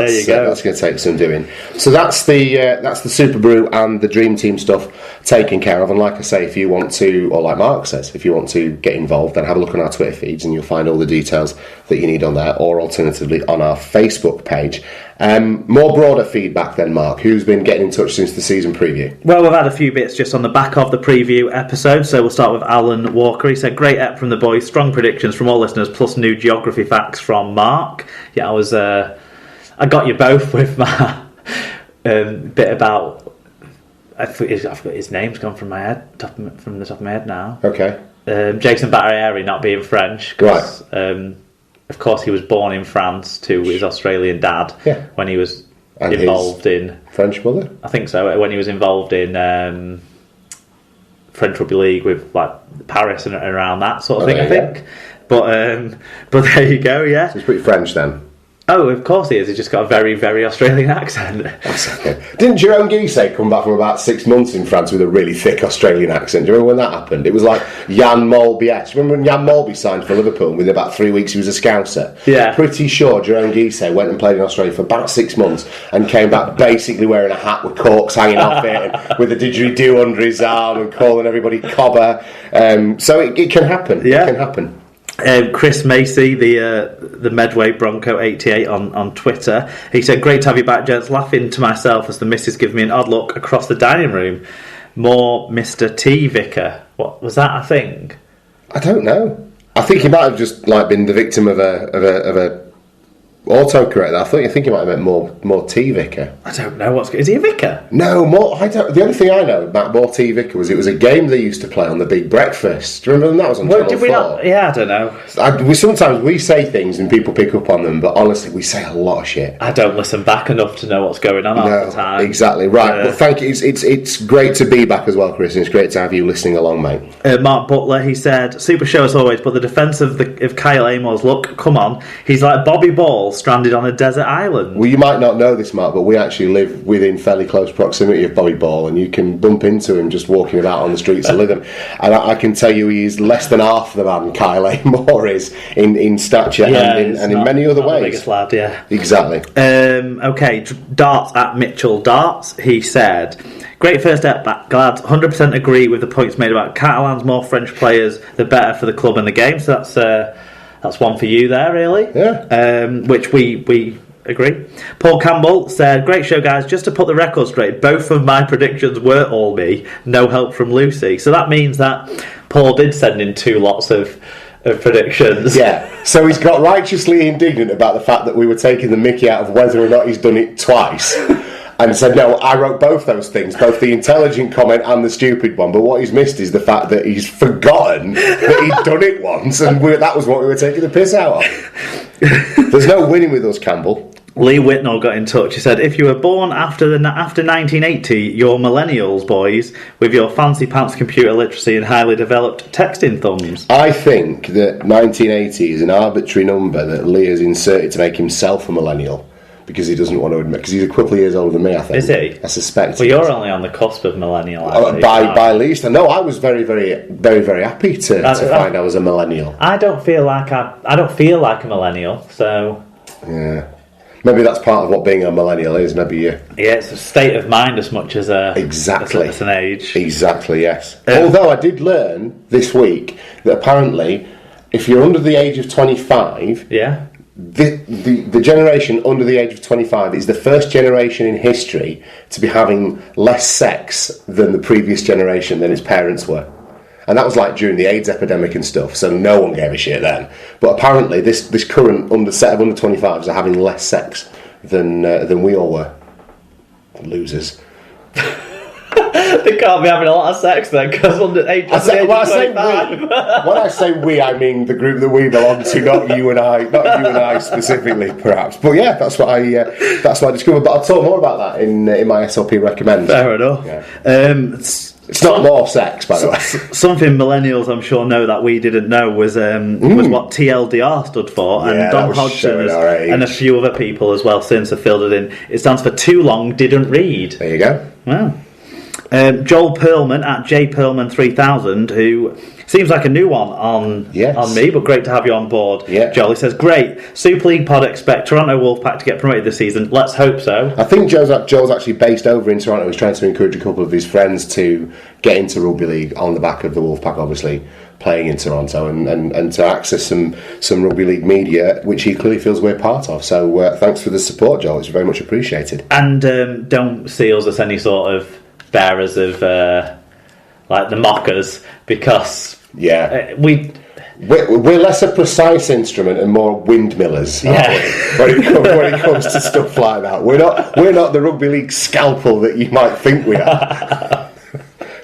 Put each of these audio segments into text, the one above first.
that's going to take some doing. So that's the Super Brew and the Dream Team stuff taken care of. And like I say, if you want to, or like Mark says, if you want to get involved, then have a look on our Twitter feeds and you'll find all the details that you need on there, or alternatively on our Facebook page. More broader feedback then, Mark. Who's been getting in touch since the season preview? Well, we've had a few bits just on the back of the preview episode. So we'll start with Alan Walker. He said, great ep from the boys, strong predictions from all listeners, plus new geography facts from Mark. Yeah, I got you both with my bit about... I've forgot his name's gone from my head, from the top of my head now. Okay. Jason Barrieri not being French. Right. Of course, he was born in France to his Australian dad when he was involved in... French mother? I think so, when he was involved in French Rugby League with like Paris and around that sort of thing, I think. But there you go, yeah. So he's pretty French then? Oh, of course he is. He's just got a very, very Australian accent. That's okay. Didn't Jerome Guisset come back from about 6 months in France with a really thick Australian accent? Do you remember when that happened? It was like Jan Molby-esque. Remember when Jan Molby signed for Liverpool and within about 3 weeks he was a Scouser? Yeah. Pretty sure Jerome Guisset went and played in Australia for about 6 months and came back basically wearing a hat with corks hanging off it and with a didgeridoo under his arm and calling everybody cobber. So it can happen. Yeah. It can happen. Chris Macy, the Medway Bronco 88 on Twitter, he said, great to have you back, gents. Laughing to myself as the missus gives me an odd look across the dining room. More Mr. T Vicar. What was that a thing? I don't know. I think he might have just like been the victim of a autocorrect. I think he might have meant more T Vicar. I don't know is he a vicar? No, more. I don't. The only thing I know about more T Vicar was it was a game they used to play on the Big Breakfast. Do you remember when that was on Channel 4? Did we not? Yeah, I don't know. Sometimes we say things and people pick up on them, but honestly, we say a lot of shit. I don't listen back enough to know what's going on all the time. Exactly right. But thank you. It's great to be back as well, Chris. And it's great to have you listening along, mate. Mark Butler, he said, super show as always, but the defence of Kyle Amors, look, come on, he's like Bobby Ball stranded on a desert island. Well, you might not know this, Mark, but we actually live within fairly close proximity of Bobby Ball, and you can bump into him just walking about on the streets of Lytham. And I can tell you he is less than half the man Kyle Amor is in stature and in many other ways. The biggest lad, yeah. Exactly. Okay, Darts at Mitchell Darts, he said, great first step back, glad. 100% agree with the points made about Catalans, more French players, the better for the club and the game. So that's one for you there, really. Yeah. Which we agree. Paul Campbell said, great show, guys. Just to put the record straight, both of my predictions were all me. No help from Lucy. So that means that Paul did send in 2 lots of predictions. Yeah. So he's got righteously indignant about the fact that we were taking the mickey out of whether or not he's done it twice. And said, no, I wrote both those things, both the intelligent comment and the stupid one. But what he's missed is the fact that he's forgotten that he'd done it once, and that was what we were taking the piss out of. There's no winning with us, Campbell. Lee Whitnell got in touch. He said, if you were born after 1980, you're millennials, boys, with your fancy pants computer literacy and highly developed texting thumbs. I think that 1980 is an arbitrary number that Lee has inserted to make himself a millennial. Because he doesn't want to admit, because he's a couple of years older than me, I think. Is he? I suspect. Well, you're only on the cusp of millennial. By least, no, I was very, very, very, very happy to find I was a millennial. I don't feel like a millennial, so yeah, maybe that's part of what being a millennial is. Maybe yeah, it's a state of mind as much as exactly as an age. Exactly, yes. Although I did learn this week that apparently, if you're under the age of 25, yeah. The generation under the age of 25 is the first generation in history to be having less sex than the previous generation than its parents were. And that was like during the AIDS epidemic and stuff, so no one gave a shit then. But apparently this current set of under 25s are having less sex than we all were. Losers. They can't be having a lot of sex then, because under age of 25. When I say we, I mean the group that we belong to, not you and I specifically, perhaps. But yeah, that's what I discovered. But I'll talk more about that in my SLP recommend. Fair enough. Yeah. It's not more sex, by the way. Something millennials, I'm sure, know that we didn't know was what TLDR stood for, and Don Hodgson and a few other people as well since have filled it in. It stands for Too Long Didn't Read. There you go. Wow. Joel Perlman at jperlman3000, who seems like a new one on me, but great to have you on board. Yeah. Joel, he says, great. Super League pod expect Toronto Wolfpack to get promoted this season. Let's hope so. I think Joel's actually based over in Toronto. He's trying to encourage a couple of his friends to get into rugby league on the back of the Wolfpack, obviously playing in Toronto, and to access some rugby league media, which he clearly feels we're part of. So thanks for the support, Joel. It's very much appreciated. And don't see us as any sort of bearers of like the mockers, because we're less a precise instrument and more windmillers. When it comes to stuff like that, we're not the rugby league scalpel that you might think we are.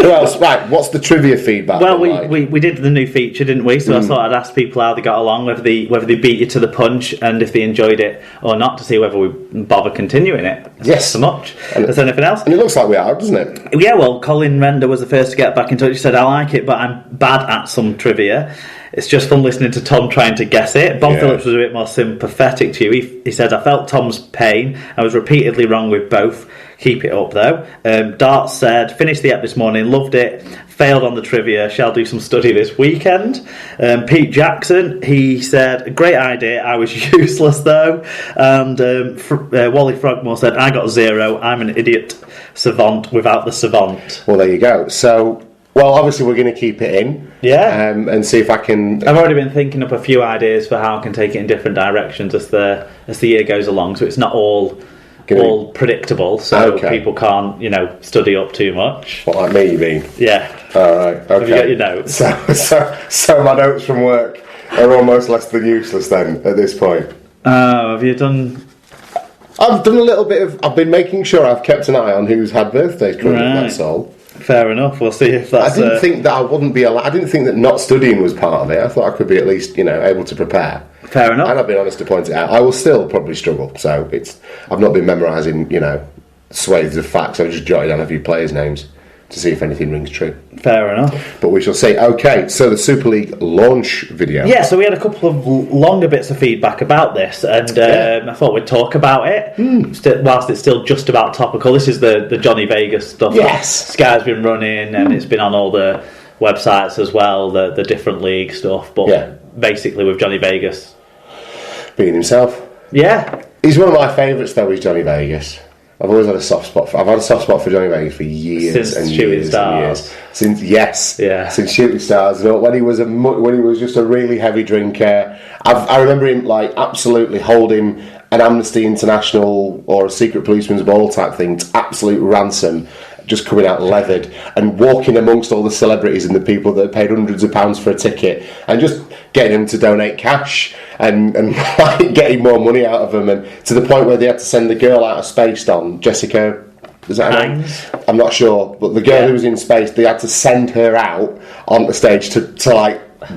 Who else? Right, what's the trivia feedback? Well, we did the new feature, didn't we? So I thought I'd ask people how they got along, whether they beat you to the punch, and if they enjoyed it or not, to see whether we bother continuing it. Yes. So much. Is anything else? And it looks like we are, doesn't it? Yeah, well, Colin Render was the first to get back in touch. He said, I like it, but I'm bad at some trivia. It's just fun listening to Tom trying to guess it. Bob Phillips was a bit more sympathetic to you. He said, I felt Tom's pain. I was repeatedly wrong with both. Keep it up, though. Dart said, finished the ep this morning, loved it, failed on the trivia, shall do some study this weekend. Pete Jackson, he said, great idea, I was useless, though. And Wally Frogmore said, I got 0, I'm an idiot savant without the savant. Well, there you go. So, well, obviously we're going to keep it in. Yeah. And see if I can... I've already been thinking up a few ideas for how I can take it in different directions as the year goes along, so it's not all predictable, so people can't, study up too much. What, like me, you mean? Yeah. All right, okay. Have you got your notes? So my notes from work are almost less than useless then, at this point. Oh, have you done... I've done a little bit of... I've been making sure I've kept an eye on who's had birthdays currently, that's all. Fair enough, we'll see if that's... I didn't think that I wouldn't be allowed... I didn't think that not studying was part of it. I thought I could be at least, able to prepare. Fair enough. And I've been honest to point it out. I will still probably struggle. So I've not been memorising, swathes of facts. I've just jotted down a few players' names to see if anything rings true. Fair enough. But we shall see. Okay, so the Super League launch video. Yeah, so we had a couple of longer bits of feedback about this, and I thought we'd talk about it, whilst it's still just about topical. This is the Johnny Vegas stuff. Yes. Sky's been running, and it's been on all the websites as well, the different league stuff, but basically with Johnny Vegas being himself. Yeah. He's one of my favourites, though, is Johnny Vegas. I've always had a soft spot for... I've had a soft spot for Johnny Vegas for years and years and years. Since Shooting Stars. When he was just a really heavy drinker. I remember him absolutely holding an Amnesty International or a secret policeman's ball type thing to absolute ransom, just coming out leathered and walking amongst all the celebrities and the people that paid hundreds of pounds for a ticket and just getting them to donate cash and getting more money out of them, and to the point where they had to send the girl out of space on Jessica. Is that her name? I'm not sure, but the girl who was in space, they had to send her out on the stage to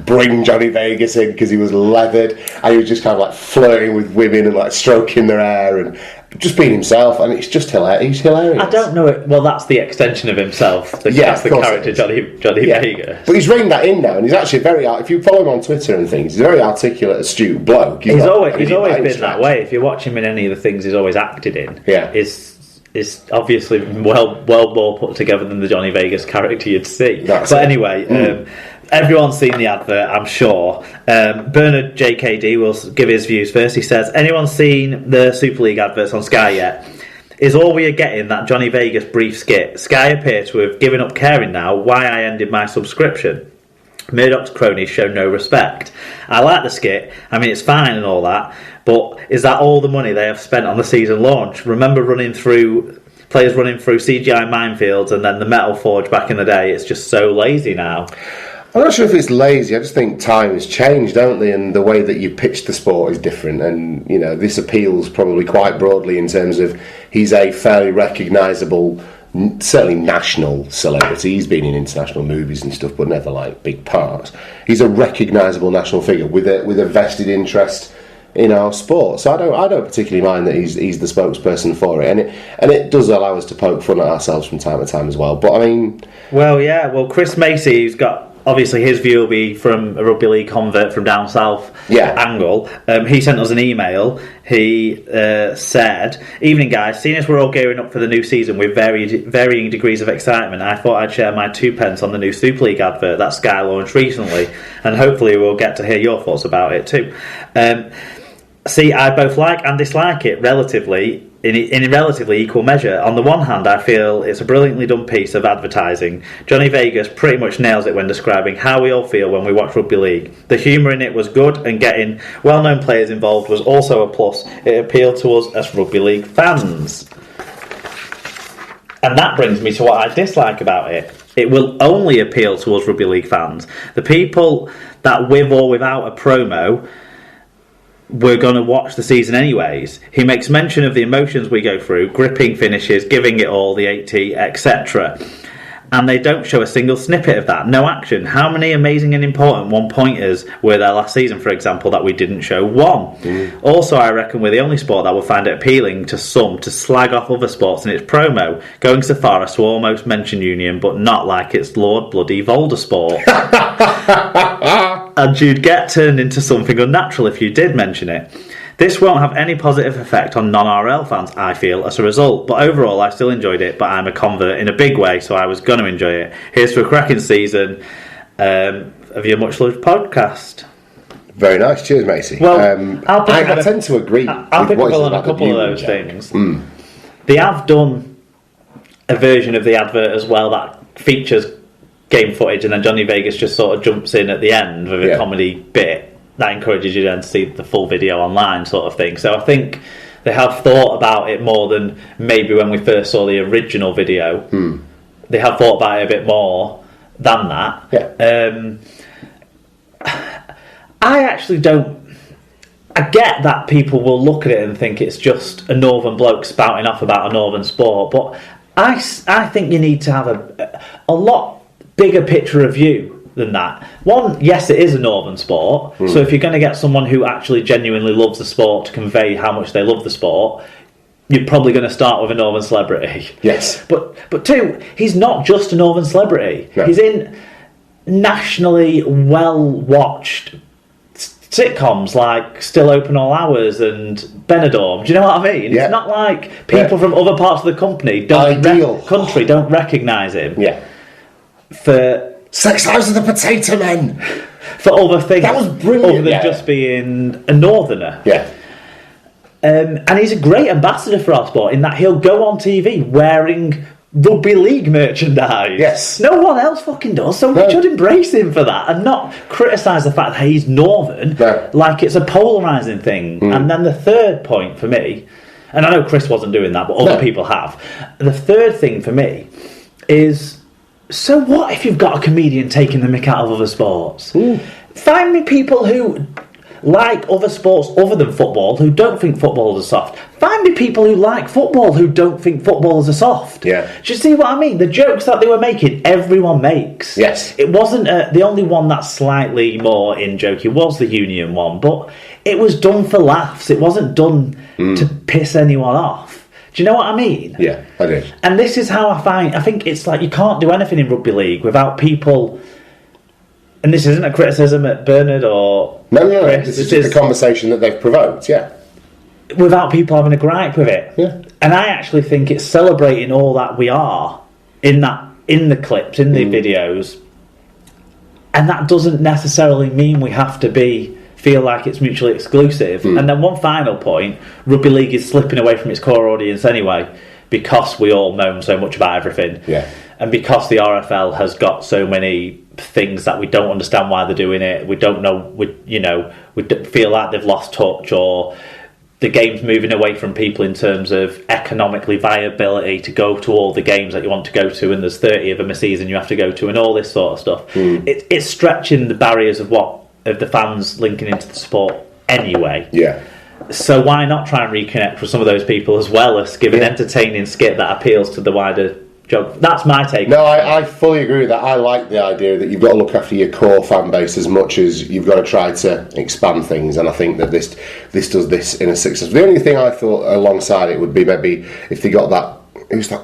bring Johnny Vegas in because he was leathered and he was just kind of flirting with women and stroking their hair and just being himself, and it's just hilarious. He's hilarious. I don't know it. Well, that's the extension of himself. That's the character Johnny Vegas. But he's reined that in now, and he's actually if you follow him on Twitter and things, he's a very articulate, astute bloke. He's always been that way. If you watch him in any of the things he's always acted in, is obviously well more put together than the Johnny Vegas character you'd see. Anyway. Everyone's seen the advert, I'm sure. Bernard JKD will give his views first. He says, anyone seen the Super League adverts on Sky yet? Is all we are getting that Johnny Vegas brief skit? Sky appear to have given up caring now why I ended my subscription. Murdoch's cronies show no respect. I like the skit, I mean it's fine and all that, but is that all the money they have spent on the season launch? Remember players running through CGI minefields and then the Metal Forge back in the day? It's just so lazy now. I'm not sure if it's lazy. I just think times change, don't they? And the way that you pitch the sport is different. And, this appeals probably quite broadly in terms of he's a fairly recognisable, certainly national celebrity. He's been in international movies and stuff, but never big parts. He's a recognisable national figure with a vested interest in our sport. So I don't particularly mind that he's the spokesperson for it. And it does allow us to poke fun at ourselves from time to time as well. But I mean... Well, yeah. Well, Chris Macy, who's got obviously his view will be from a rugby league convert from down south angle. He sent us an email. He said, "Evening guys, seeing as we're all gearing up for the new season with varying degrees of excitement, I thought I'd share my 2 pence on the new Super League advert that Sky launched recently, and hopefully we'll get to hear your thoughts about it too. See, I both like and dislike it relatively in a relatively equal measure. On the one hand, I feel it's a brilliantly done piece of advertising. Johnny Vegas pretty much nails it when describing how we all feel when we watch rugby league. The humour in it was good, and getting well-known players involved was also a plus. It appealed to us as rugby league fans." And that brings me to what I dislike about it. It will only appeal to us rugby league fans. The people that, with or without a promo, we're going to watch the season anyways. He makes mention of the emotions we go through, gripping finishes, giving it all, the 80, etc. And they don't show a single snippet of that. No action. How many amazing and important one-pointers were there last season, for example, that we didn't show? One. Also, I reckon we're the only sport that will find it appealing to some to slag off other sports in its promo, going so far as to almost mention Union, but not like it's Lord Bloody Voldemort. And you'd get turned into something unnatural if you did mention it. This won't have any positive effect on non-RL fans, I feel, as a result. But overall, I still enjoyed it, but I'm a convert in a big way, so I was going to enjoy it. Here's to a cracking season of your much-loved podcast. Very nice. Cheers, Macy. Well, I tend to agree I'll pick up on a couple of those things. Mm. They have done a version of the advert as well that features game footage, and then Johnny Vegas just sort of jumps in at the end with a comedy bit. That encourages you then to see the full video online sort of thing. So I think they have thought about it more than maybe when we first saw the original video. They have thought about it a bit more than that. I actually don't... I get that people will look at it and think it's just a northern bloke spouting off about a northern sport, but I think you need to have a lot bigger picture of view than that. One, yes, it is a northern sport, so if you're going to get someone who actually genuinely loves the sport to convey how much they love the sport, you're probably going to start with a northern celebrity. Yes. But two, he's not just a northern celebrity. No. He's in nationally well-watched sitcoms like Still Open All Hours and Benidorm. Do you know what I mean? Yeah. It's not like people from other parts of the country don't recognise him. Yeah. For 6 Lives of the Potato Men. For other things. That was brilliant. Other than just being a northerner. Yeah. And he's a great ambassador for our sport in that he'll go on TV wearing rugby league merchandise. Yes. No one else fucking does, so we should embrace him for that and not criticise the fact that he's northern like it's a polarising thing. And then the third point for me, and I know Chris wasn't doing that, but other people have. The third thing for me is, so what if you've got a comedian taking the mick out of other sports? Find me people who like other sports other than football who don't think football is soft. Find me people who like football who don't think football is soft. Yeah. Do you see what I mean? The jokes that they were making, everyone makes. Yes. It wasn't the only one that's slightly more in-jokey was the Union one, but it was done for laughs. It wasn't done to piss anyone off. Do you know what I mean? Yeah, I do. And this is how I think it's like you can't do anything in rugby league without people, and this isn't a criticism at Bernard or No, Chris, this is just a conversation that they've provoked, without people having a gripe with it. Yeah. And I actually think it's celebrating all that we are in the clips, in the videos, and that doesn't necessarily mean we have to feel like it's mutually exclusive. And then one final point, rugby league is slipping away from its core audience anyway because we all moan so much about everything. Yeah. And because the RFL has got so many things that we don't understand why they're doing it, we don't know, we feel like they've lost touch, or the game's moving away from people in terms of economically viability to go to all the games that you want to go to, and there's 30 of them a season you have to go to, and all this sort of stuff. It's stretching the barriers of the fans linking into the sport anyway. Yeah. So why not try and reconnect with some of those people as well as give an entertaining skit that appeals to the wider job? That's my take. No, I fully agree with that. I like the idea that you've got to look after your core fan base as much as you've got to try to expand things, and I think that this does this in a success. The only thing I thought alongside it would be maybe if they got that, who's that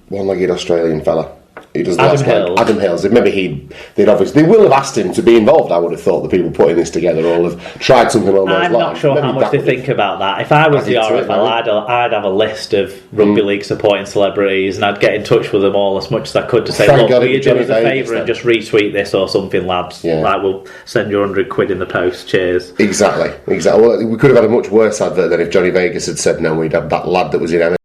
one-legged Australian fella? He does the Adam last leg. Hills. Adam Hills. Maybe they will have asked him to be involved. I would have thought the people putting this together all have tried something along those lines. I'm not sure Maybe how much that they think about that. If I was the RFL, I'd have a list of rugby league supporting celebrities, and I'd get in touch with them all as much as I could to say, look, will you do us a favour and just retweet this or something, lads? Yeah. Like, we'll send you £100 in the post. Cheers. Exactly. Well, we could have had a much worse advert than if Johnny Vegas had said no. We'd have that lad that was in